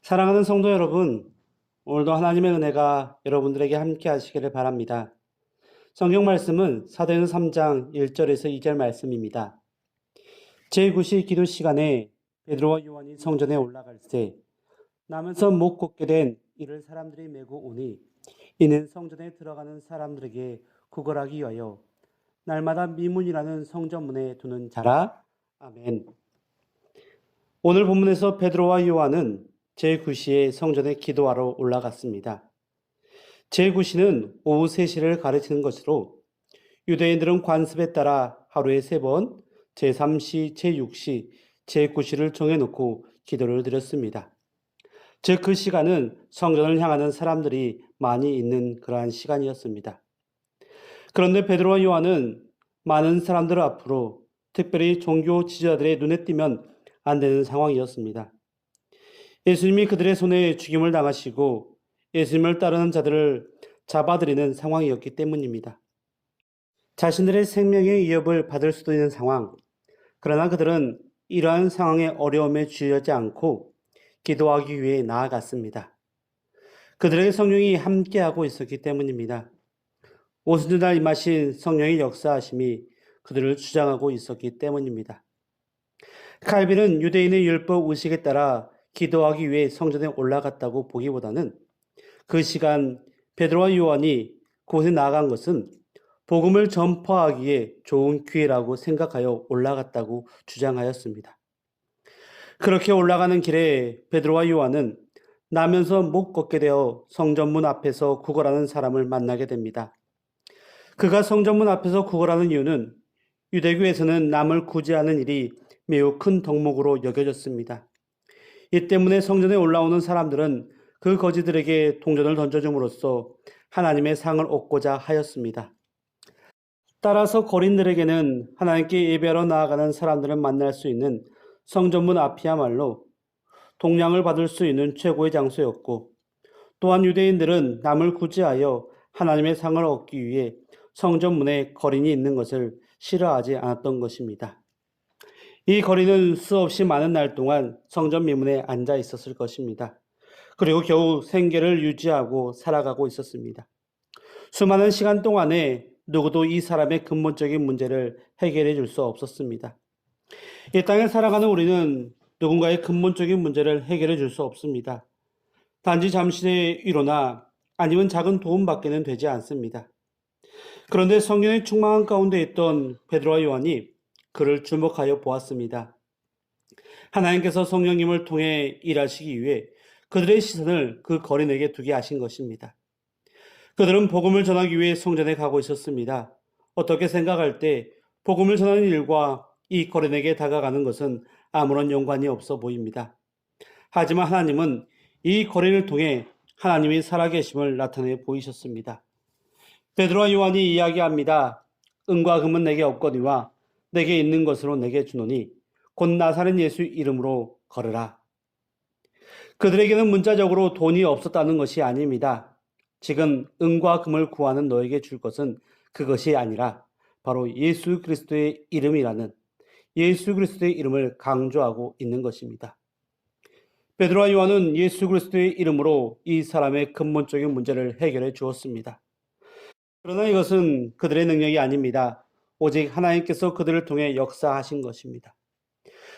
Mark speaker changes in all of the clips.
Speaker 1: 사랑하는 성도 여러분, 오늘도 하나님의 은혜가 여러분들에게 함께 하시기를 바랍니다. 성경 말씀은 사도행전 3장 1절에서 2절 말씀입니다. 제9시 기도 시간에 베드로와 요한이 성전에 올라갈 때 나면서 못 걷게 된 이를 사람들이 메고 오니 이는 성전에 들어가는 사람들에게 구걸하기 위하여 날마다 미문이라는 성전문에 두는 자라. 아멘. 오늘 본문에서 베드로와 요한은 제9시에 성전에 기도하러 올라갔습니다. 제9시는 오후 3시를 가르치는 것으로 유대인들은 관습에 따라 하루에 3번 제3시, 제6시, 제9시를 정해놓고 기도를 드렸습니다. 즉 그 시간은 성전을 향하는 사람들이 많이 있는 그러한 시간이었습니다. 그런데 베드로와 요한은 많은 사람들 앞으로 특별히 종교 지도자들의 눈에 띄면 안 되는 상황이었습니다. 예수님이 그들의 손에 죽임을 당하시고 예수님을 따르는 자들을 잡아들이는 상황이었기 때문입니다. 자신들의 생명의 위협을 받을 수도 있는 상황, 그러나 그들은 이러한 상황의 어려움에 주저하지 않고 기도하기 위해 나아갔습니다. 그들에게 성령이 함께하고 있었기 때문입니다. 오순절날 임하신 성령의 역사하심이 그들을 주장하고 있었기 때문입니다. 칼빈은 유대인의 율법 의식에 따라 기도하기 위해 성전에 올라갔다고 보기보다는 그 시간 베드로와 요한이 그곳에 나아간 것은 복음을 전파하기에 좋은 기회라고 생각하여 올라갔다고 주장하였습니다. 그렇게 올라가는 길에 베드로와 요한은 나면서 못 걷게 되어 성전문 앞에서 구걸하는 사람을 만나게 됩니다. 그가 성전문 앞에서 구걸하는 이유는 유대교에서는 남을 구제하는 일이 매우 큰 덕목으로 여겨졌습니다. 이 때문에 성전에 올라오는 사람들은 그 거지들에게 동전을 던져줌으로써 하나님의 상을 얻고자 하였습니다. 따라서 거린들에게는 하나님께 예배하러 나아가는 사람들을 만날 수 있는 성전문 앞이야말로 동량을 받을 수 있는 최고의 장소였고, 또한 유대인들은 남을 구제하여 하나님의 상을 얻기 위해 성전문에 거린이 있는 것을 싫어하지 않았던 것입니다. 이 거린은 수없이 많은 날 동안 성전 미문에 앉아 있었을 것입니다. 그리고 겨우 생계를 유지하고 살아가고 있었습니다. 수많은 시간 동안에 누구도 이 사람의 근본적인 문제를 해결해 줄 수 없었습니다. 이 땅에 살아가는 우리는 누군가의 근본적인 문제를 해결해 줄 수 없습니다. 단지 잠시의 위로나 아니면 작은 도움밖에는 되지 않습니다. 그런데 성경의 충만한 가운데 있던 베드로와 요한이 그를 주목하여 보았습니다. 하나님께서 성령님을 통해 일하시기 위해 그들의 시선을 그 거린에게 두게 하신 것입니다. 그들은 복음을 전하기 위해 성전에 가고 있었습니다. 어떻게 생각할 때 복음을 전하는 일과 이 거린에게 다가가는 것은 아무런 연관이 없어 보입니다. 하지만 하나님은 이 거린을 통해 하나님이 살아계심을 나타내 보이셨습니다. 베드로와 요한이 이야기합니다. 은과 금은 내게 없거니와 내게 있는 것으로 내게 주노니 곧 나사렛 예수 이름으로 걸으라. 그들에게는 문자적으로 돈이 없었다는 것이 아닙니다. 지금 은과 금을 구하는 너에게 줄 것은 그것이 아니라 바로 예수 그리스도의 이름이라는 예수 그리스도의 이름을 강조하고 있는 것입니다. 베드로와 요한은 예수 그리스도의 이름으로 이 사람의 근본적인 문제를 해결해 주었습니다. 그러나 이것은 그들의 능력이 아닙니다. 오직 하나님께서 그들을 통해 역사하신 것입니다.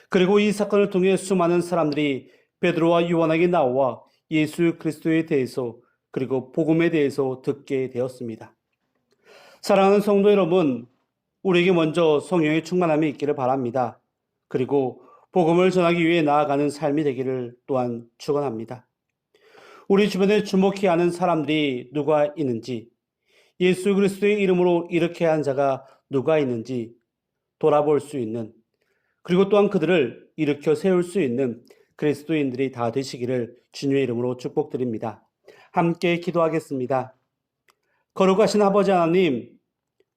Speaker 1: 그리고 이 사건을 통해 수많은 사람들이 베드로와 요한에게 나와 예수 그리스도에 대해서 그리고 복음에 대해서 듣게 되었습니다. 사랑하는 성도 여러분, 우리에게 먼저 성령의 충만함이 있기를 바랍니다. 그리고 복음을 전하기 위해 나아가는 삶이 되기를 또한 축원합니다. 우리 주변에 주목해야 하는 사람들이 누가 있는지, 예수 그리스도의 이름으로 이렇게 한 자가 누가 있는지 돌아볼 수 있는, 그리고 또한 그들을 일으켜 세울 수 있는 그리스도인들이 다 되시기를 주님의 이름으로 축복드립니다. 함께 기도하겠습니다. 거룩하신 아버지 하나님,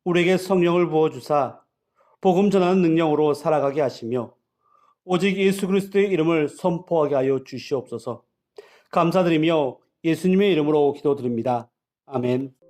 Speaker 1: 우리에게 성령을 부어주사 복음 전하는 능력으로 살아가게 하시며 오직 예수 그리스도의 이름을 선포하게 하여 주시옵소서. 감사드리며 예수님의 이름으로 기도드립니다. 아멘.